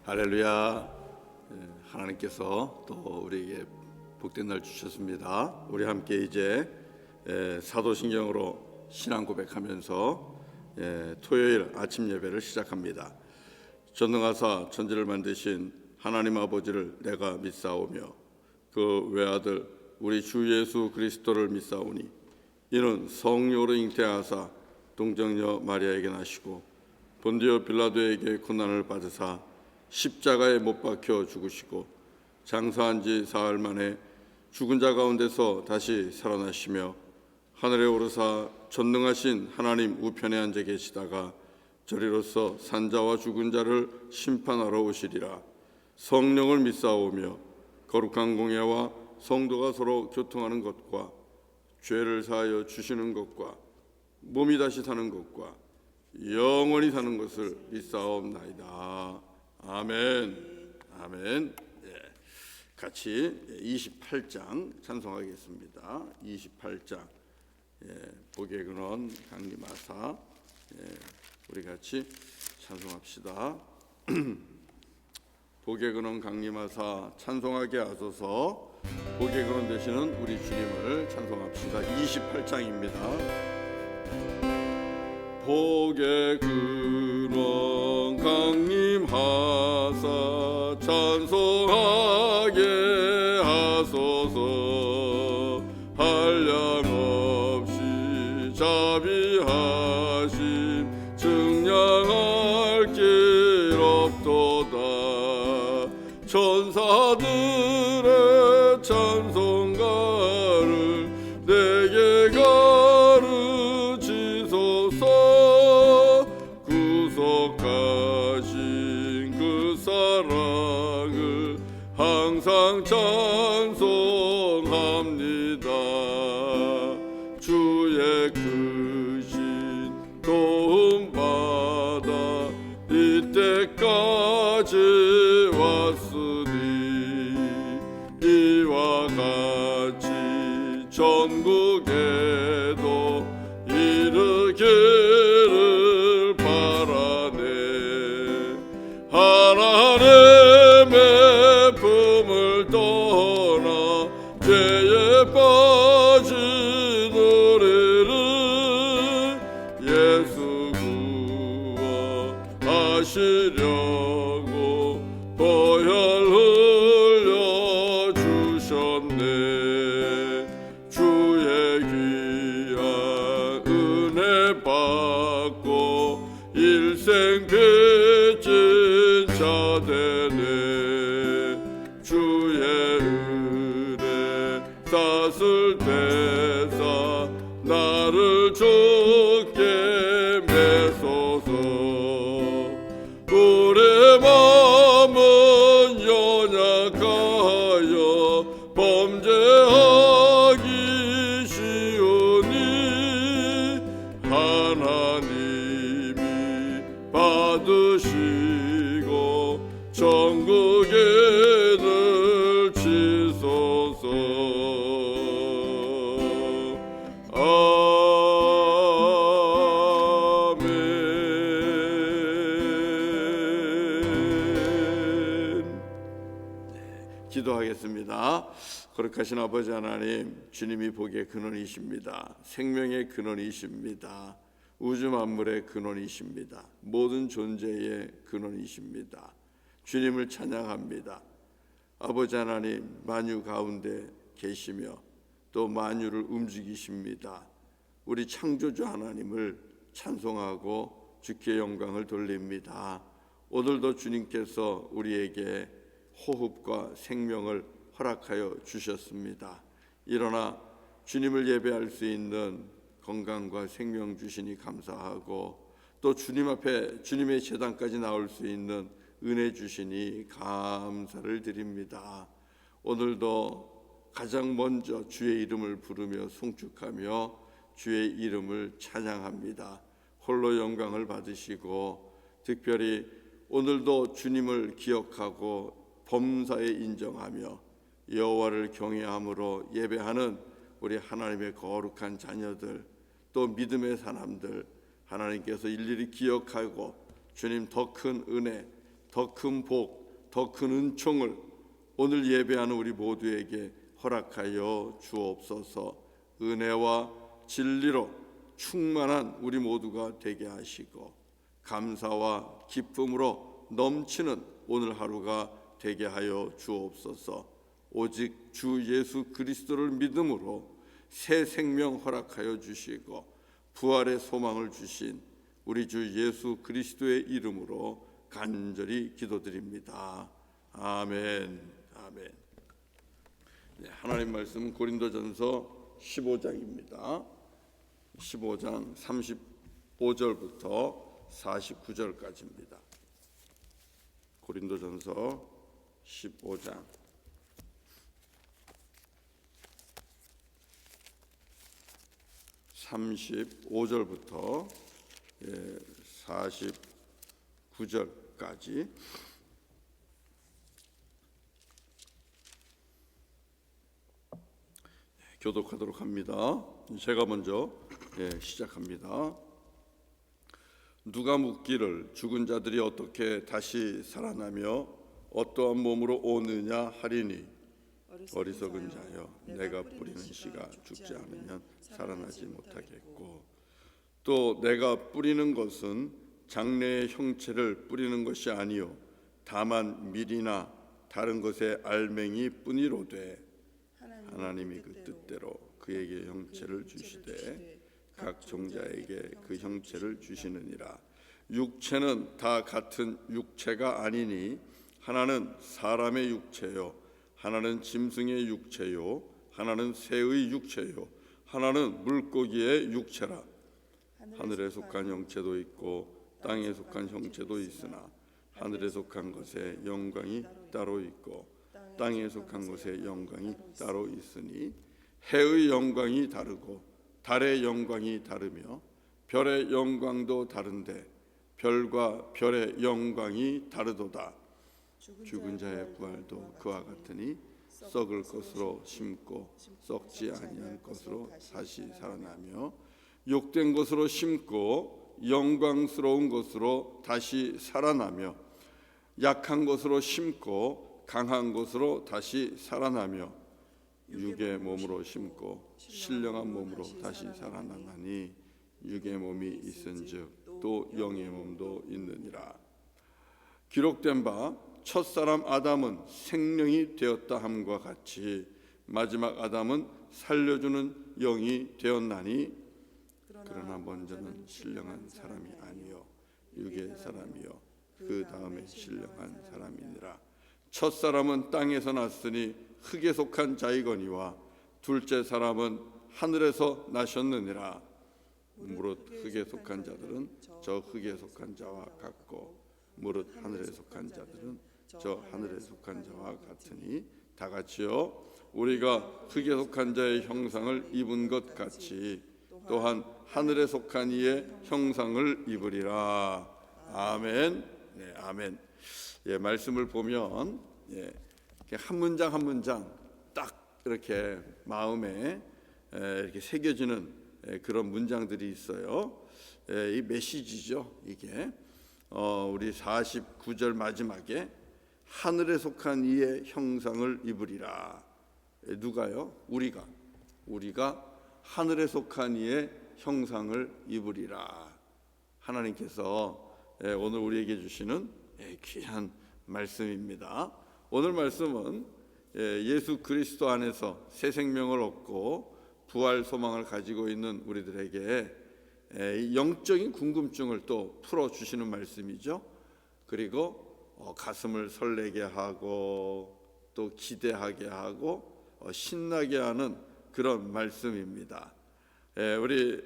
할렐루야. 하나님께서 또 우리에게 복된 날 주셨습니다. 우리 함께 이제 사도신경으로 신앙 고백하면서 토요일 아침 예배를 시작합니다. 전능하사 천지를 만드신 하나님 아버지를 내가 믿사오며 그 외아들 우리 주 예수 그리스도를 믿사오니 이는 성령으로 잉태하사 동정녀 마리아에게 나시고 본디오 빌라도에게 고난을 받으사 십자가에 못 박혀 죽으시고 장사한 지 사흘 만에 죽은 자 가운데서 다시 살아나시며 하늘에 오르사 전능하신 하나님 우편에 앉아 계시다가 저리로서 산자와 죽은 자를 심판하러 오시리라. 성령을 믿사오며 거룩한 공예와 성도가 서로 교통하는 것과 죄를 사하여 주시는 것과 몸이 다시 사는 것과 영원히 사는 것을 믿사옵나이다. 아멘. 아멘. 같이 28장 찬송하겠습니다. 28장 복의 근원 강림하사 우리 같이 찬송합시다. 복의 근원 강림하사 찬송하게 하소서. 복의 근원 되시는 우리 주님을 찬송합시다. 28장입니다. 복의 근원 강림하사 찬송하게 하소서. 한량없이 자비하심 증량할 길 없도다. 천사들의 찬송가를 내게 가르치소서. 구속하신 그 사랑을 항상 찬송합니다. 주의 크신 도움 받아 이때까지 왔으니 이와 같이 전국에도 이르기를 바라네. 하나님의 품을 떠나 죄에 빠진 우리를 예수 구원하시려고 보혈 흘려 주셨네. 주의 귀한 은혜 받고 일생 빚진 자 되네. 주의 은혜 쌌을 때사 나를 주께 매소서. 우리 마음은 연약하여 범죄하기 쉬우니 하나님이 받으시고 천국에 넣으시소서. 기도하겠습니다. 거룩하신 아버지 하나님, 주님이 복의 근원이십니다. 생명의 근원이십니다. 우주 만물의 근원이십니다. 모든 존재의 근원이십니다. 주님을 찬양합니다. 아버지 하나님, 만유 가운데 계시며 또 만유를 움직이십니다. 우리 창조주 하나님을 찬송하고 주께 영광을 돌립니다. 오늘도 주님께서 우리에게 호흡과 생명을 허락하여 주셨습니다. 일어나 주님을 예배할 수 있는 건강과 생명 주시니 감사하고 또 주님 앞에 주님의 제단까지 나올 수 있는 은혜 주시니 감사를 드립니다. 오늘도 가장 먼저 주의 이름을 부르며 송축하며 주의 이름을 찬양합니다. 홀로 영광을 받으시고 특별히 오늘도 주님을 기억하고 범사에 인정하며 여호와를 경외함으로 예배하는 우리 하나님의 거룩한 자녀들, 또 믿음의 사람들 하나님께서 일일이 기억하고 주님 더 큰 은혜, 더 큰 복, 더 큰 은총을 오늘 예배하는 우리 모두에게 허락하여 주옵소서. 은혜와 진리로 충만한 우리 모두가 되게 하시고 감사와 기쁨으로 넘치는 오늘 하루가 되게 하여 주옵소서. 오직 주 예수 그리스도를 믿음으로 새 생명 허락하여 주시고 부활의 소망을 주신 우리 주 예수 그리스도의 이름으로 간절히 기도드립니다. 아멘. 아멘. 네, 하나님 말씀 고린도전서 15장입니다. 15장 35절부터 49절까지입니다. 고린도전서 15장 35절부터 49절까지 교독하도록 합니다. 제가 먼저 시작합니다. 누가 묻기를 죽은 자들이 어떻게 다시 살아나며 어떠한 몸으로 오느냐 하리니 어리석은 자여 내가 뿌리는 씨가 죽지 않으면 살아나지 못하겠고 또 내가 뿌리는 것은 장래의 형체를 뿌리는 것이 아니요 다만 밀이나 다른 것의 알맹이 뿐이로되 하나님이 그 뜻대로 그에게 형체를 주시되 각 종자에게 그 형체를 주시느니라. 육체는 다 같은 육체가 아니니 하나는 사람의 육체요 하나는 짐승의 육체요 하나는 새의 육체요 하나는 물고기의 육체라. 하늘에 속한 형체도 있고 땅에 속한 형체도 있으나 하늘에 속한 것의 영광이 따로 있고 땅에 속한 것의 영광이 따로 있으니 해의 영광이 다르고 달의 영광이 다르며 별의 영광도 다른데 별과 별의 영광이 다르도다. 죽은 자의 부활도 그와 같으니 썩을 것으로 심고 썩지 아니할 것으로 다시 살아나며 욕된 것으로 심고 영광스러운 것으로 다시 살아나며 약한 것으로 심고 강한 것으로 다시 살아나며 육의 몸으로 심고 신령한 몸으로 다시 살아나나니 육의 몸이 있은즉 또 영의 몸도 있느니라. 기록된 바 첫사람 아담은 생명이 되었다 함과 같이 마지막 아담은 살려주는 영이 되었나니 그러나 먼저는 신령한 사람이 아니요 육의 사람이요 그 다음에 신령한 사람이니라. 첫사람은 땅에서 났으니 흙에 속한 자이거니와 둘째 사람은 하늘에서 나셨느니라. 무릇 흙에 속한 자들은 저 흙에 속한 자와 같고 무릇 하늘에 속한 자들은 저 하늘에 속한 자와 같으니 다 같이요 우리가 흙에 속한 자의 형상을 입은 것 같이 또한 하늘에 속한 이의 형상을 입으리라. 아멘. 네, 아멘. 예, 말씀을 보면 한 문장 한 문장 딱 이렇게 마음에 이렇게 새겨지는 그런 문장들이 있어요. 이 메시지죠. 이게 우리 49절 마지막에 하늘에 속한 이의 형상을 입으리라. 누가요? 우리가 하늘에 속한 이의 형상을 입으리라. 하나님께서 오늘 우리에게 주시는 귀한 말씀입니다. 오늘 말씀은 예수 그리스도 안에서 새 생명을 얻고 부활 소망을 가지고 있는 우리들에게 영적인 궁금증을 또 풀어주시는 말씀이죠. 그리고 가슴을 설레게 하고 또 기대하게 하고 신나게 하는 그런 말씀입니다. 우리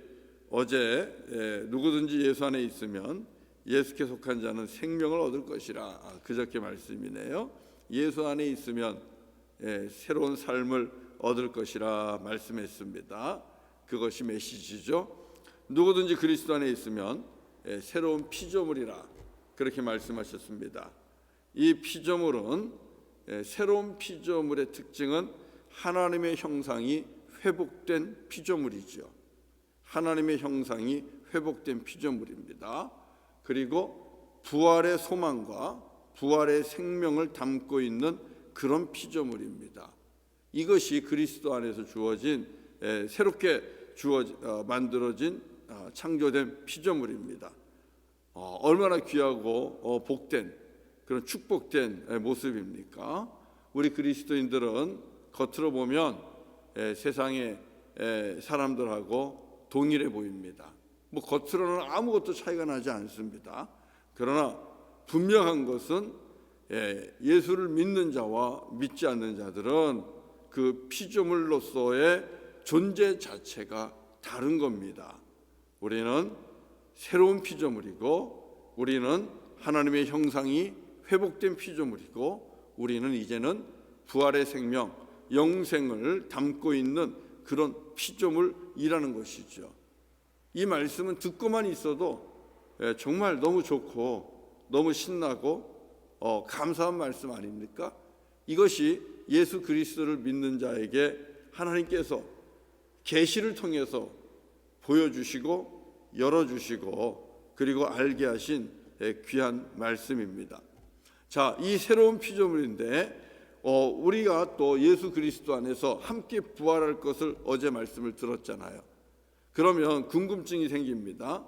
어제 누구든지 예수 안에 있으면 예수께 속한 자는 생명을 얻을 것이라 그저께 말씀이네요. 예수 안에 있으면 새로운 삶을 얻을 것이라 말씀했습니다. 그것이 메시지죠. 누구든지 그리스도 안에 있으면 새로운 피조물이라 그렇게 말씀하셨습니다. 이 피조물은 새로운 피조물의 특징은 하나님의 형상이 회복된 피조물이죠. 하나님의 형상이 회복된 피조물입니다. 그리고 부활의 소망과 부활의 생명을 담고 있는 그런 피조물입니다. 이것이 그리스도 안에서 주어진 새롭게 만들어진 창조된 피조물입니다. 얼마나 귀하고 복된 그런 축복된 모습입니까? 우리 그리스도인들은 겉으로 보면 세상의 사람들하고 동일해 보입니다. 뭐 겉으로는 아무것도 차이가 나지 않습니다. 그러나 분명한 것은 예수를 믿는 자와 믿지 않는 자들은 그 피조물로서의 존재 자체가 다른 겁니다. 우리는 새로운 피조물이고, 우리는 하나님의 형상이 회복된 피조물이고, 우리는 이제는 부활의 생명, 영생을 담고 있는 그런 피조물이라는 것이죠. 이 말씀은 듣고만 있어도 정말 너무 좋고 너무 신나고 감사한 말씀 아닙니까? 이것이 예수 그리스도를 믿는 자에게 하나님께서 계시를 통해서 보여주시고 열어주시고 그리고 알게 하신 귀한 말씀입니다. 자, 이 새로운 피조물인데 우리가 또 예수 그리스도 안에서 함께 부활할 것을 어제 말씀을 들었잖아요. 그러면 궁금증이 생깁니다.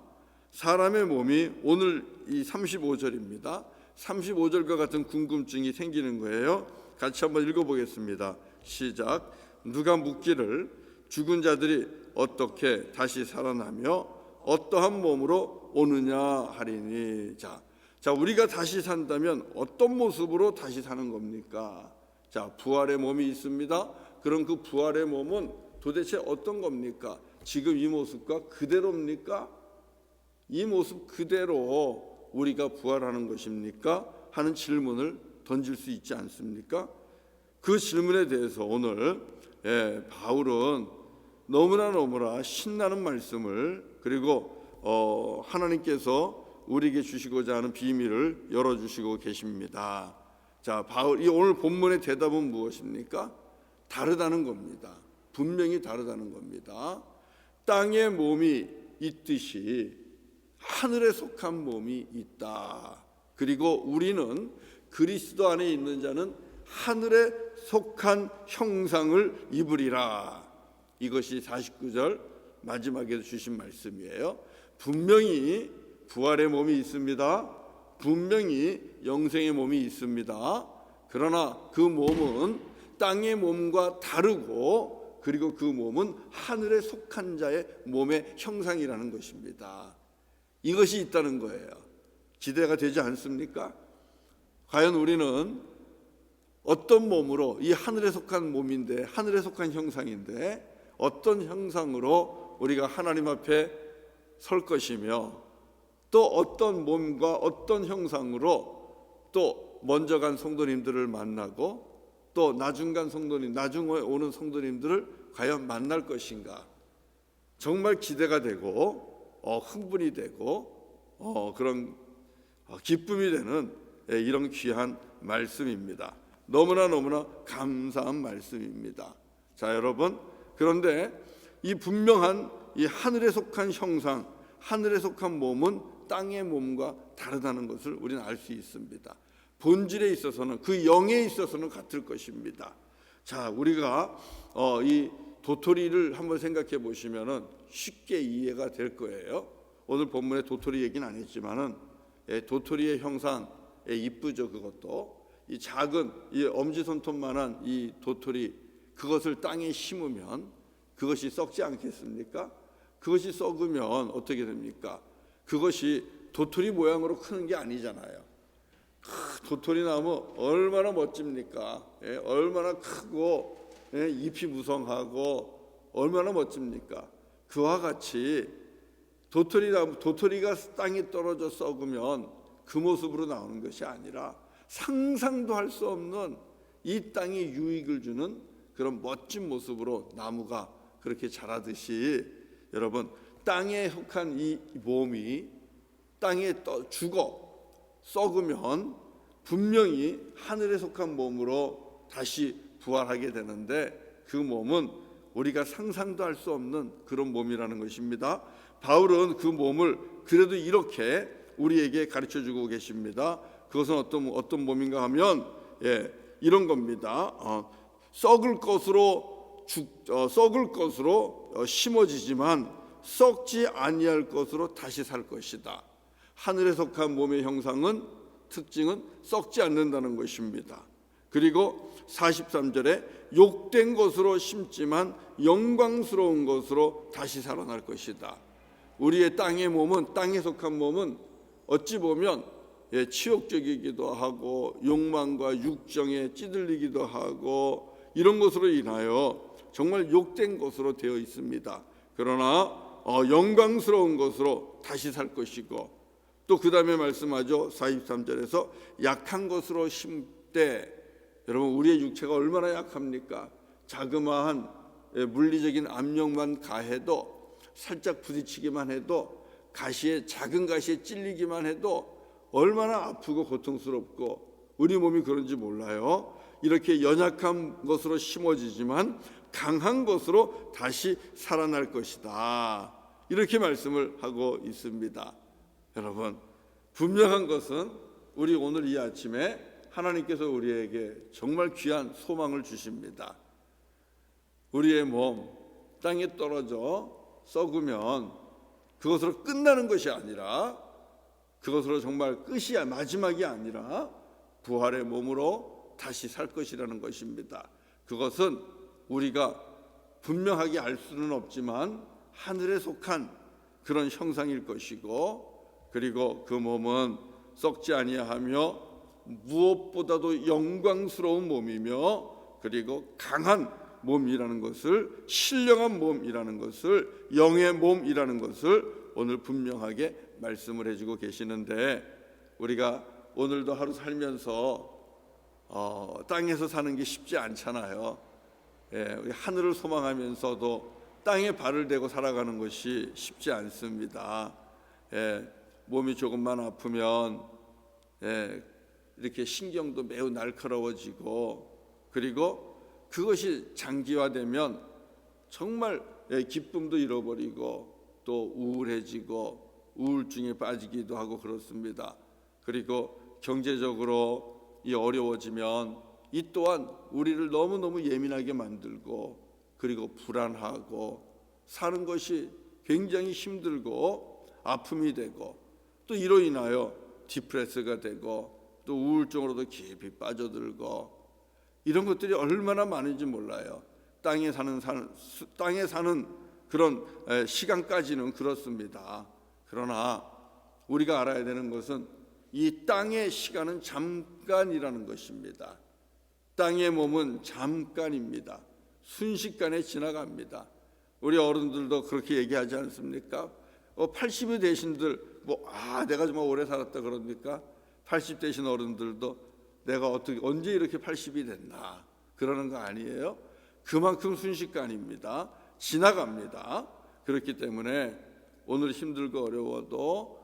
사람의 몸이 오늘 이 35절입니다. 35절과 같은 궁금증이 생기는 거예요. 같이 한번 읽어보겠습니다. 시작. 누가 묻기를 죽은 자들이 어떻게 다시 살아나며 어떠한 몸으로 오느냐 하리니. 자, 우리가 다시 산다면 어떤 모습으로 다시 사는 겁니까? 자, 부활의 몸이 있습니다. 그럼 그 부활의 몸은 도대체 어떤 겁니까? 지금 이 모습과 그대로입니까? 이 모습 그대로 우리가 부활하는 것입니까? 하는 질문을 던질 수 있지 않습니까? 그 질문에 대해서 오늘 바울은 너무나 신나는 말씀을, 그리고 하나님께서 우리에게 주시고자 하는 비밀을 열어주시고 계십니다. 자, 바울, 이 오늘 본문의 대답은 무엇입니까? 다르다는 겁니다. 분명히 다르다는 겁니다. 땅의 몸이 있듯이 하늘에 속한 몸이 있다. 그리고 우리는 그리스도 안에 있는 자는 하늘에 속한 형상을 입으리라. 이것이 49절 마지막에 주신 말씀이에요. 분명히 부활의 몸이 있습니다. 분명히 영생의 몸이 있습니다. 그러나 그 몸은 땅의 몸과 다르고, 그리고 그 몸은 하늘에 속한 자의 몸의 형상이라는 것입니다. 이것이 있다는 거예요. 기대가 되지 않습니까? 과연 우리는 어떤 몸으로, 이 하늘에 속한 몸인데, 하늘에 속한 형상인데 어떤 형상으로 우리가 하나님 앞에 설 것이며, 또 어떤 몸과 어떤 형상으로 또 먼저 간 성도님들을 만나고 또 나중 간 성도님, 나중에 오는 성도님들을 과연 만날 것인가. 정말 기대가 되고 흥분이 되고 그런 기쁨이 되는 이런 귀한 말씀입니다. 너무나 감사한 말씀입니다. 자, 여러분, 그런데 이 분명한 이 하늘에 속한 형상, 하늘에 속한 몸은 땅의 몸과 다르다는 것을 우리는 알 수 있습니다. 본질에 있어서는, 그 영에 있어서는 같을 것입니다. 자, 우리가 이 도토리를 한번 생각해 보시면은 쉽게 이해가 될 거예요. 오늘 본문에 도토리 얘기는 안 했지만은 도토리의 형상 이쁘죠. 그것도 이 작은 이 엄지손톱만한 이 도토리, 그것을 땅에 심으면 그것이 썩지 않겠습니까? 그것이 썩으면 어떻게 됩니까? 그것이 도토리 모양으로 크는 게 아니잖아요. 도토리 나무 얼마나 멋집니까? 얼마나 크고 잎이 무성하고 얼마나 멋집니까? 그와 같이 도토리가 땅에 떨어져 썩으면 그 모습으로 나오는 것이 아니라 상상도 할 수 없는 이 땅에 유익을 주는 그런 멋진 모습으로 나무가 그렇게 자라듯이, 여러분, 땅에 속한 이 몸이 땅에 죽어 썩으면 분명히 하늘에 속한 몸으로 다시 부활하게 되는데, 그 몸은 우리가 상상도 할 수 없는 그런 몸이라는 것입니다. 바울은 그 몸을 그래도 이렇게 우리에게 가르쳐주고 계십니다. 그것은 어떤 몸인가 하면 이런 겁니다. 썩을 것으로 심어지지만 썩지 아니할 것으로 다시 살 것이다. 하늘에 속한 몸의 특징은 썩지 않는다는 것입니다. 그리고 43절에 욕된 것으로 심지만 영광스러운 것으로 다시 살아날 것이다. 우리의 땅에 속한 몸은 어찌 보면 치욕적이기도 하고 욕망과 육정에 찌들리기도 하고 이런 것으로 인하여 정말 욕된 것으로 되어 있습니다. 그러나 영광스러운 것으로 다시 살 것이고, 또 그 다음에 말씀하죠. 43절에서 약한 것으로 심되, 여러분 우리의 육체가 얼마나 약합니까? 자그마한 물리적인 압력만 가해도, 살짝 부딪히기만 해도, 작은 가시에 찔리기만 해도 얼마나 아프고 고통스럽고 우리 몸이 그런지 몰라요. 이렇게 연약한 것으로 심어지지만 강한 것으로 다시 살아날 것이다. 이렇게 말씀을 하고 있습니다. 여러분, 분명한 것은 우리 오늘 이 아침에 하나님께서 우리에게 정말 귀한 소망을 주십니다. 우리의 몸 땅에 떨어져 썩으면 그것으로 끝나는 것이 아니라, 그것으로 정말 끝이야, 마지막이 아니라 부활의 몸으로 다시 살 것이라는 것입니다. 그것은 우리가 분명하게 알 수는 없지만 하늘에 속한 그런 형상일 것이고, 그리고 그 몸은 썩지 아니하며 무엇보다도 영광스러운 몸이며, 그리고 강한 몸이라는 것을, 신령한 몸이라는 것을, 영의 몸이라는 것을 오늘 분명하게 말씀을 해주고 계시는데, 우리가 오늘도 하루 살면서 땅에서 사는 게 쉽지 않잖아요. 우리 하늘을 소망하면서도 땅에 발을 대고 살아가는 것이 쉽지 않습니다. 몸이 조금만 아프면 이렇게 신경도 매우 날카로워지고, 그리고 그것이 장기화되면 정말 기쁨도 잃어버리고 또 우울해지고 우울증에 빠지기도 하고 그렇습니다. 그리고 경제적으로 어려워지면 이 또한 우리를 너무너무 예민하게 만들고, 그리고 불안하고 사는 것이 굉장히 힘들고 아픔이 되고, 또 이로 인하여 디프레스가 되고 또 우울증으로도 깊이 빠져들고, 이런 것들이 얼마나 많은지 몰라요. 땅에 사는 그런 시간까지는 그렇습니다. 그러나 우리가 알아야 되는 것은 이 땅의 시간은 잠깐이라는 것입니다. 땅의 몸은 잠깐입니다. 순식간에 지나갑니다. 우리 어른들도 그렇게 얘기하지 않습니까? 80이 되신들 내가 정말 오래 살았다 그럽니까? 80 되신 어른들도 내가 언제 이렇게 80이 됐나 그러는 거 아니에요? 그만큼 순식간입니다. 지나갑니다. 그렇기 때문에 오늘 힘들고 어려워도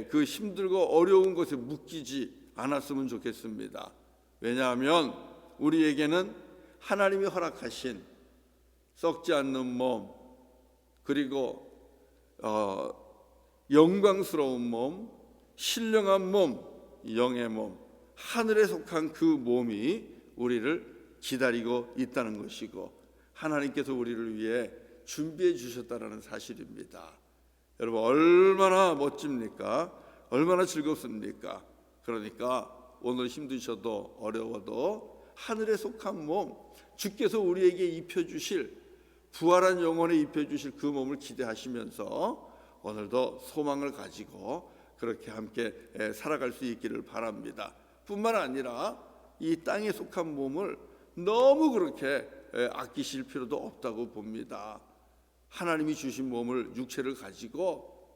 그 힘들고 어려운 것에 묶이지 않았으면 좋겠습니다. 왜냐하면 우리에게는 하나님이 허락하신 썩지 않는 몸, 그리고 영광스러운 몸, 신령한 몸, 영의 몸, 하늘에 속한 그 몸이 우리를 기다리고 있다는 것이고, 하나님께서 우리를 위해 준비해 주셨다는 사실입니다. 여러분, 얼마나 멋집니까? 얼마나 즐겁습니까? 그러니까 오늘 힘드셔도 어려워도 하늘에 속한 몸, 주께서 우리에게 입혀주실, 부활한 영혼에 입혀주실 그 몸을 기대하시면서 오늘도 소망을 가지고 그렇게 함께 살아갈 수 있기를 바랍니다. 뿐만 아니라 이 땅에 속한 몸을 너무 그렇게 아끼실 필요도 없다고 봅니다. 하나님이 주신 몸을, 육체를 가지고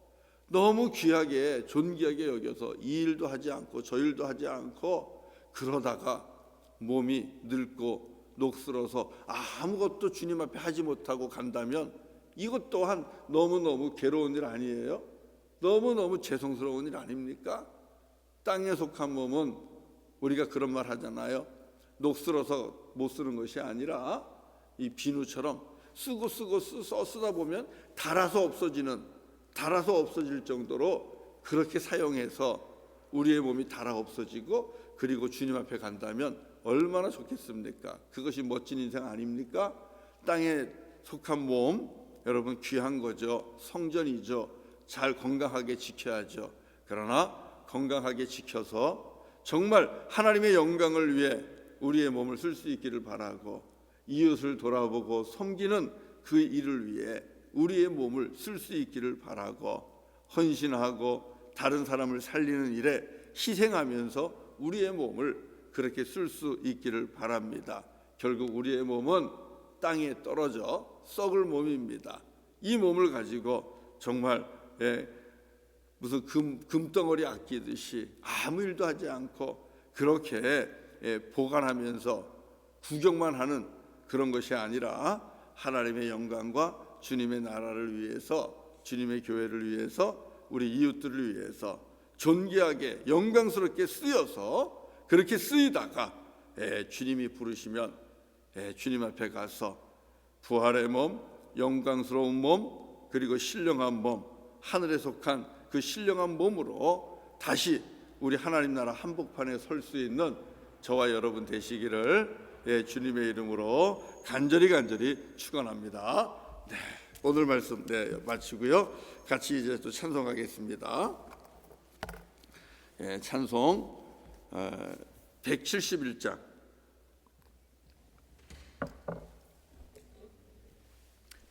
너무 귀하게 존귀하게 여겨서 이 일도 하지 않고 저 일도 하지 않고 그러다가 몸이 늙고 녹슬어서 아무것도 주님 앞에 하지 못하고 간다면 이것 또한 너무너무 괴로운 일 아니에요? 너무너무 죄송스러운 일 아닙니까? 땅에 속한 몸은 우리가 그런 말 하잖아요. 녹슬어서 못 쓰는 것이 아니라 이 비누처럼 쓰다 보면 닳아서 없어질 정도로 그렇게 사용해서 우리의 몸이 닳아 없어지고 그리고 주님 앞에 간다면 얼마나 좋겠습니까? 그것이 멋진 인생 아닙니까? 땅에 속한 몸, 여러분 귀한 거죠. 성전이죠. 잘 건강하게 지켜야죠. 그러나 건강하게 지켜서 정말 하나님의 영광을 위해 우리의 몸을 쓸 수 있기를 바라고, 이웃을 돌아보고 섬기는 그 일을 위해 우리의 몸을 쓸 수 있기를 바라고, 헌신하고 다른 사람을 살리는 일에 희생하면서 우리의 몸을 그렇게 쓸 수 있기를 바랍니다. 결국 우리의 몸은 땅에 떨어져 썩을 몸입니다. 이 몸을 가지고 정말 무슨 금덩어리 아끼듯이 아무 일도 하지 않고 그렇게 보관하면서 구경만 하는 그런 것이 아니라 하나님의 영광과 주님의 나라를 위해서, 주님의 교회를 위해서, 우리 이웃들을 위해서 존귀하게 영광스럽게 쓰여서 그렇게 쓰이다가 주님이 부르시면 주님 앞에 가서 부활의 몸, 영광스러운 몸, 그리고 신령한 몸, 하늘에 속한 그 신령한 몸으로 다시 우리 하나님 나라 한복판에 설 수 있는 저와 여러분 되시기를 주님의 이름으로 간절히 축원합니다. 오늘 말씀 마치고요. 같이 이제 또 찬송하겠습니다. 찬송 171장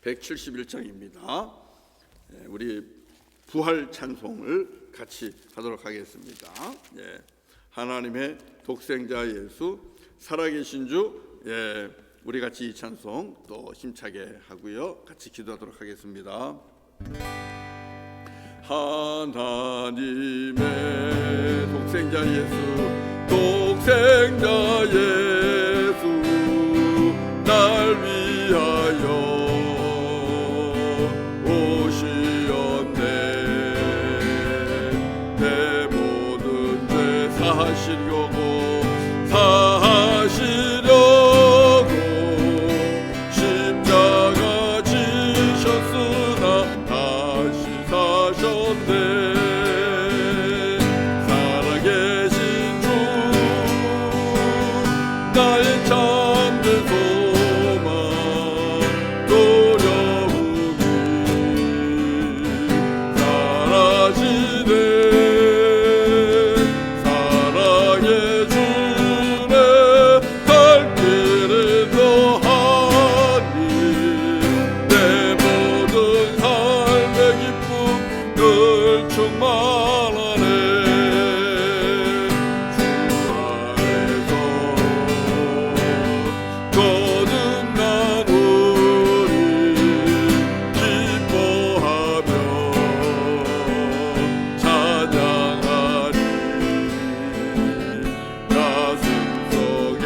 171장입니다. 우리 부활 찬송을 같이 하도록 하겠습니다. 하나님의 독생자 예수 살아계신 주, 우리 같이 이 찬송 또 힘차게 하고요. 같이 기도하도록 하겠습니다. 하나님의 독생자 예수 날 위하여 오시었네. 내 모든 죄 사하시려고 십자가 지셨으나 다시 사셨네. 살아계신 주 나의 참된 소망 노려움이 사라지네. 사랑의 주네 갈 길을 더하니 내 모든 삶의 기쁨 늘 충만하네. 주 안에서 거듭난 우리 기뻐하며 찬양하리. 가슴 속에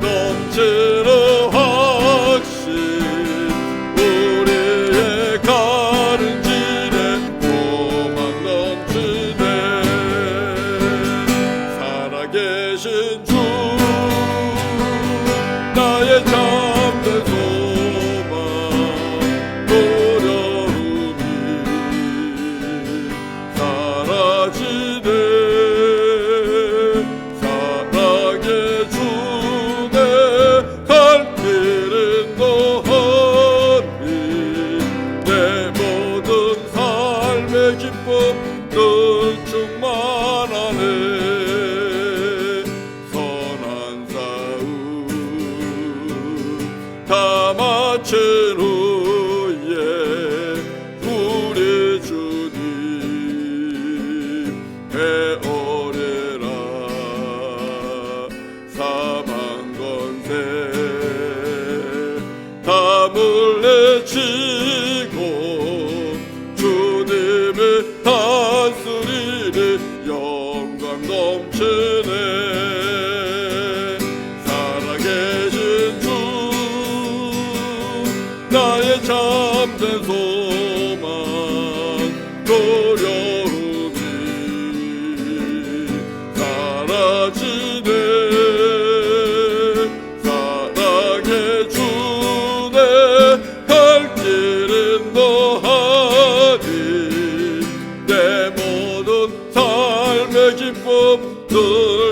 넘치는 확신 우리의 가는 길에 소망 넘치네. 살아계신 주 나의 참된 소망 노려움이 사라지네. 사랑의 주네 갈 길은 너하니 내 모든 삶의 기쁨 늘 충만하네. 선한 싸움 다 마친 후에 우리 주님 배어려라. 사망 권세 담을 내치고 주님을 다스리니 영광 넘치네. 살아계신 주 나의 참된 소망 노려움이 사라지네. 사랑의 주네 갈 길은 너하니 내 모든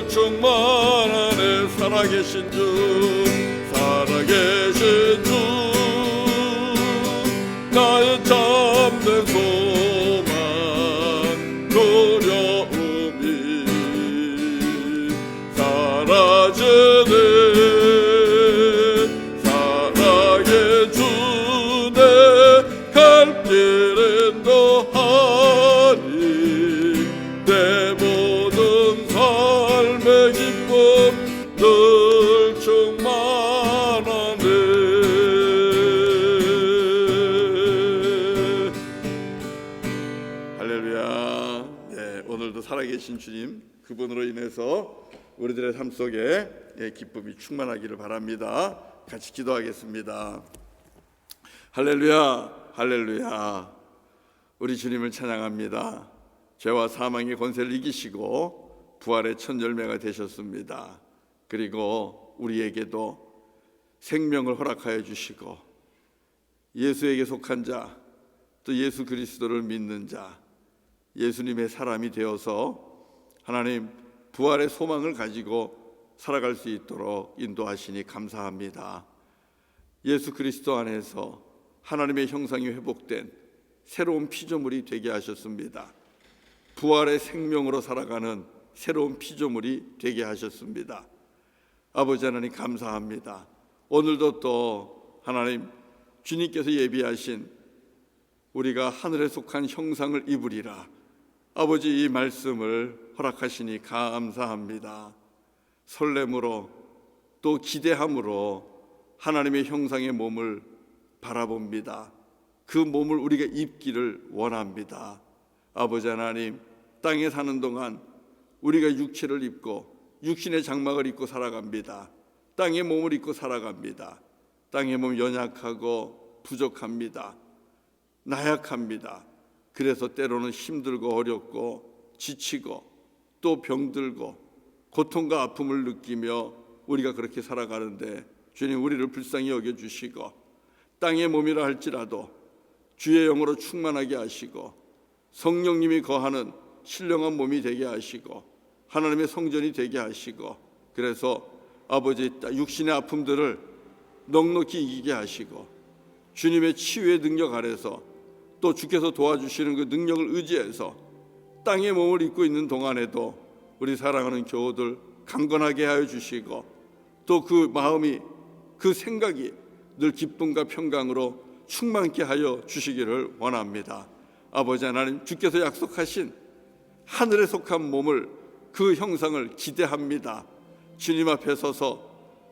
충만하네. 살아계신 주, 살아계신 주, 나의 참된 소망, 두려움이 사라지네. 사랑의 주내 갈 길은 더하니 내 모든 삶의 기쁨 늘 충만하네. 할렐루야. 네, 오늘도 살아계신 주님, 그분으로 인해서 우리들의 삶 속에 기쁨이 충만하기를 바랍니다. 같이 기도하겠습니다. 할렐루야, 할렐루야. 우리 주님을 찬양합니다. 죄와 사망의 권세를 이기시고 부활의 첫 열매가 되셨습니다. 그리고 우리에게도 생명을 허락하여 주시고 예수에게 속한 자, 또 예수 그리스도를 믿는 자, 예수님의 사람이 되어서 하나님 부활의 소망을 가지고 살아갈 수 있도록 인도하시니 감사합니다. 예수 그리스도 안에서 하나님의 형상이 회복된 새로운 피조물이 되게 하셨습니다. 부활의 생명으로 살아가는 새로운 피조물이 되게 하셨습니다. 아버지 하나님 감사합니다. 오늘도 또 하나님 주님께서 예비하신 우리가 하늘에 속한 형상을 입으리라, 아버지 이 말씀을 허락하시니 감사합니다. 설렘으로 또 기대함으로 하나님의 형상의 몸을 바라봅니다. 그 몸을 우리가 입기를 원합니다. 아버지 하나님, 땅에 사는 동안 우리가 육체를 입고 육신의 장막을 입고 살아갑니다. 땅의 몸을 입고 살아갑니다. 땅의 몸 연약하고 부족합니다. 나약합니다. 그래서 때로는 힘들고 어렵고 지치고 또 병들고 고통과 아픔을 느끼며 우리가 그렇게 살아가는데 주님 우리를 불쌍히 여겨주시고 땅의 몸이라 할지라도 주의 영으로 충만하게 하시고 성령님이 거하는 신령한 몸이 되게 하시고 하나님의 성전이 되게 하시고, 그래서 아버지 육신의 아픔들을 넉넉히 이기게 하시고 주님의 치유의 능력 아래서 또 주께서 도와주시는 그 능력을 의지해서 땅의 몸을 입고 있는 동안에도 우리 사랑하는 교우들 강건하게 하여 주시고 또 그 마음이 그 생각이 늘 기쁨과 평강으로 충만케 하여 주시기를 원합니다. 아버지 하나님, 주께서 약속하신 하늘에 속한 몸을, 그 형상을 기대합니다. 주님 앞에 서서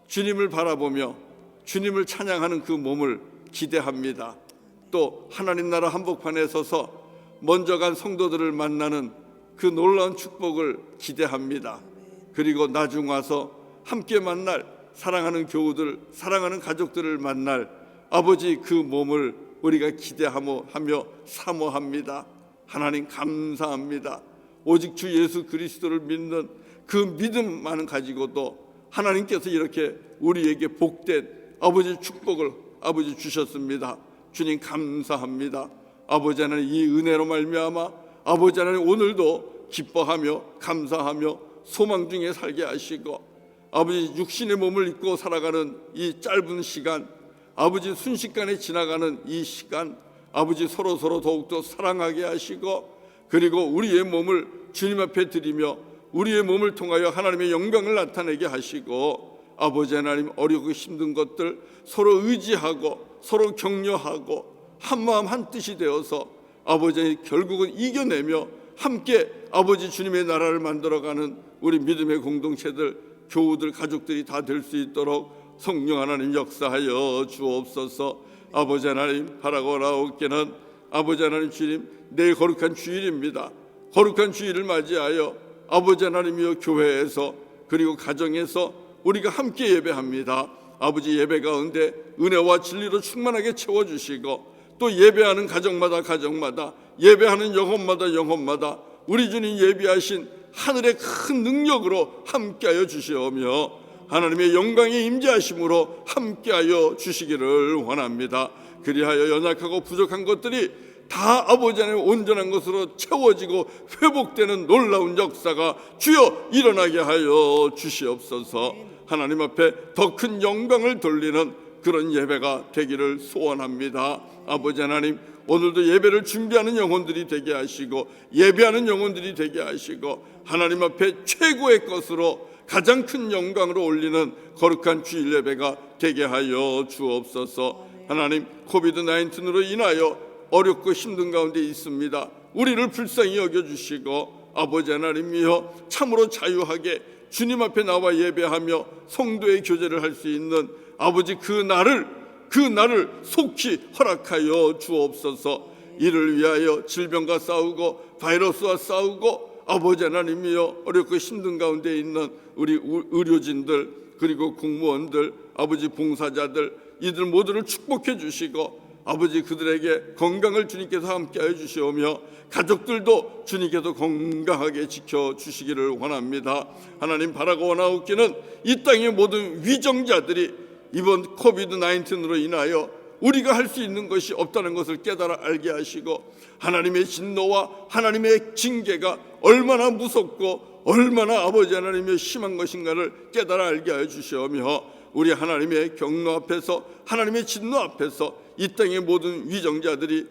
주님을 바라보며 주님을 찬양하는 그 몸을 기대합니다. 또 하나님 나라 한복판에 서서 먼저 간 성도들을 만나는 그 놀라운 축복을 기대합니다. 그리고 나중 와서 함께 만날 사랑하는 교우들, 사랑하는 가족들을 만날 아버지 그 몸을 우리가 기대하며 사모합니다. 하나님 감사합니다. 오직 주 예수 그리스도를 믿는 그 믿음만을 가지고도 하나님께서 이렇게 우리에게 복된 아버지 축복을 아버지 주셨습니다. 주님 감사합니다. 아버지 하나님, 이 은혜로 말미암아 아버지 하나님 오늘도 기뻐하며 감사하며 소망 중에 살게 하시고 아버지 육신의 몸을 입고 살아가는 이 짧은 시간, 아버지 순식간에 지나가는 이 시간, 아버지 서로 더욱더 사랑하게 하시고 그리고 우리의 몸을 주님 앞에 드리며 우리의 몸을 통하여 하나님의 영광을 나타내게 하시고 아버지 하나님, 어렵고 힘든 것들 서로 의지하고 서로 격려하고 한마음 한뜻이 되어서 아버지 결국은 이겨내며 함께 아버지 주님의 나라를 만들어가는 우리 믿음의 공동체들, 교우들, 가족들이 다 될 수 있도록 성령 하나님 역사하여 주옵소서. 아버지 하나님, 바라고 나오기는 아버지 하나님 주님, 내일 거룩한 주일입니다. 거룩한 주일을 맞이하여 아버지 하나님이여 교회에서 그리고 가정에서 우리가 함께 예배합니다. 아버지 예배 가운데 은혜와 진리로 충만하게 채워주시고 또 예배하는 가정마다 예배하는 영혼마다 우리 주님 예비하신 하늘의 큰 능력으로 함께하여 주시오며 하나님의 영광의 임재하심으로 함께하여 주시기를 원합니다. 그리하여 연약하고 부족한 것들이 다 아버지 하나님 온전한 것으로 채워지고 회복되는 놀라운 역사가 주여 일어나게 하여 주시옵소서. 하나님 앞에 더 큰 영광을 돌리는 그런 예배가 되기를 소원합니다. 아버지 하나님, 오늘도 예배를 준비하는 영혼들이 되게 하시고 예배하는 영혼들이 되게 하시고 하나님 앞에 최고의 것으로 가장 큰 영광으로 올리는 거룩한 주일 예배가 되게 하여 주옵소서. 하나님, 코비드 19으로 인하여 어렵고 힘든 가운데 있습니다. 우리를 불쌍히 여겨주시고 아버지 하나님이여 참으로 자유하게 주님 앞에 나와 예배하며 성도의 교제를 할 수 있는 아버지 그 날을 속히 허락하여 주옵소서. 이를 위하여 질병과 싸우고 바이러스와 싸우고 아버지 하나님이여 어렵고 힘든 가운데 있는 우리 의료진들 그리고 공무원들 아버지 봉사자들 이들 모두를 축복해 주시고 아버지 그들에게 건강을 주님께서 함께하여 주시오며 가족들도 주님께서 건강하게 지켜주시기를 원합니다. 하나님, 바라고 원하옵기는 이 땅의 모든 위정자들이 이번 코비드 19으로 인하여 우리가 할 수 있는 것이 없다는 것을 깨달아 알게 하시고 하나님의 진노와 하나님의 징계가 얼마나 무섭고 얼마나 아버지 하나님의 심한 것인가를 깨달아 알게 하여 주시오며 우리 하나님의 경로 앞에서 하나님의 진노 앞에서 이 땅의 모든 위정자들이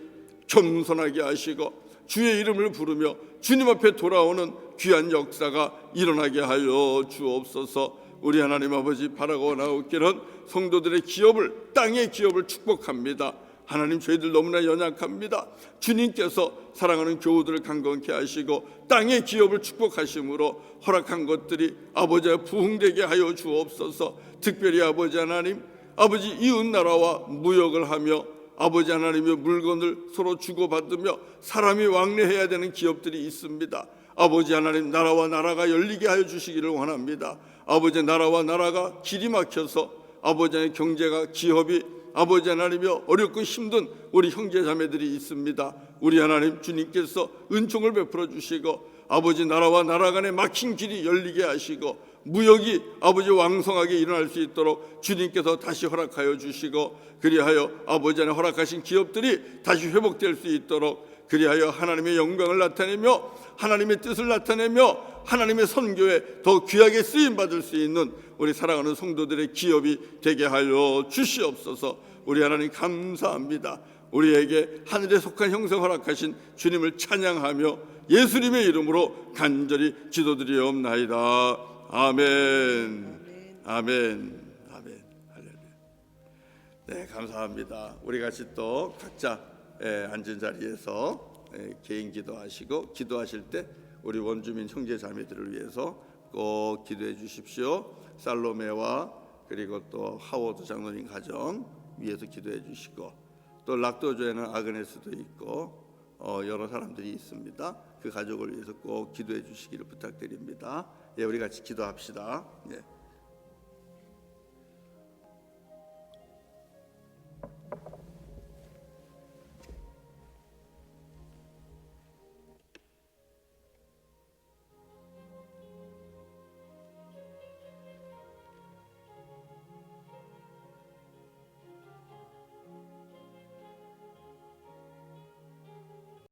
겸손하게 하시고 주의 이름을 부르며 주님 앞에 돌아오는 귀한 역사가 일어나게 하여 주옵소서. 우리 하나님 아버지, 바라고 원하옵기는 성도들의 기업을 땅의 기업을 축복합니다. 하나님, 저희들 너무나 연약합니다. 주님께서 사랑하는 교우들을 강건케 하시고 땅의 기업을 축복하심으로 허락한 것들이 아버지의 부흥되게 하여 주옵소서. 특별히 아버지 하나님, 아버지 이웃 나라와 무역을 하며 아버지 하나님의 물건을 서로 주고받으며 사람이 왕래해야 되는 기업들이 있습니다. 아버지 하나님, 나라와 나라가 열리게 하여 주시기를 원합니다. 아버지, 나라와 나라가 길이 막혀서 아버지의 경제가 기업이 아버지 하나님이여 어렵고 힘든 우리 형제자매들이 있습니다. 우리 하나님 주님께서 은총을 베풀어 주시고 아버지 나라와 나라 간에 막힌 길이 열리게 하시고 무역이 아버지 왕성하게 일어날 수 있도록 주님께서 다시 허락하여 주시고 그리하여 아버지 안에 허락하신 기업들이 다시 회복될 수 있도록 그리하여 하나님의 영광을 나타내며 하나님의 뜻을 나타내며 하나님의 선교에 더 귀하게 쓰임받을 수 있는 우리 사랑하는 성도들의 기업이 되게 하여 주시옵소서. 우리 하나님 감사합니다. 우리에게 하늘에 속한 형상 허락하신 주님을 찬양하며 예수님의 이름으로 간절히 기도드리옵나이다. 아멘. 아멘. 아멘. 할렐루야. 네, 감사합니다. 우리 같이 또 각자 앉은 자리에서 개인 기도하시고 기도하실 때 우리 원주민 형제 자매들을 위해서 꼭 기도해 주십시오. 살로메와 그리고 또 하워드 장로님 가정 위해서 기도해 주시고 또 락도조에는 아그네스도 있고 여러 사람들이 있습니다. 그 가족을 위해서 꼭 기도해 주시기를 부탁드립니다. 예, 우리 같이 기도합시다. 예.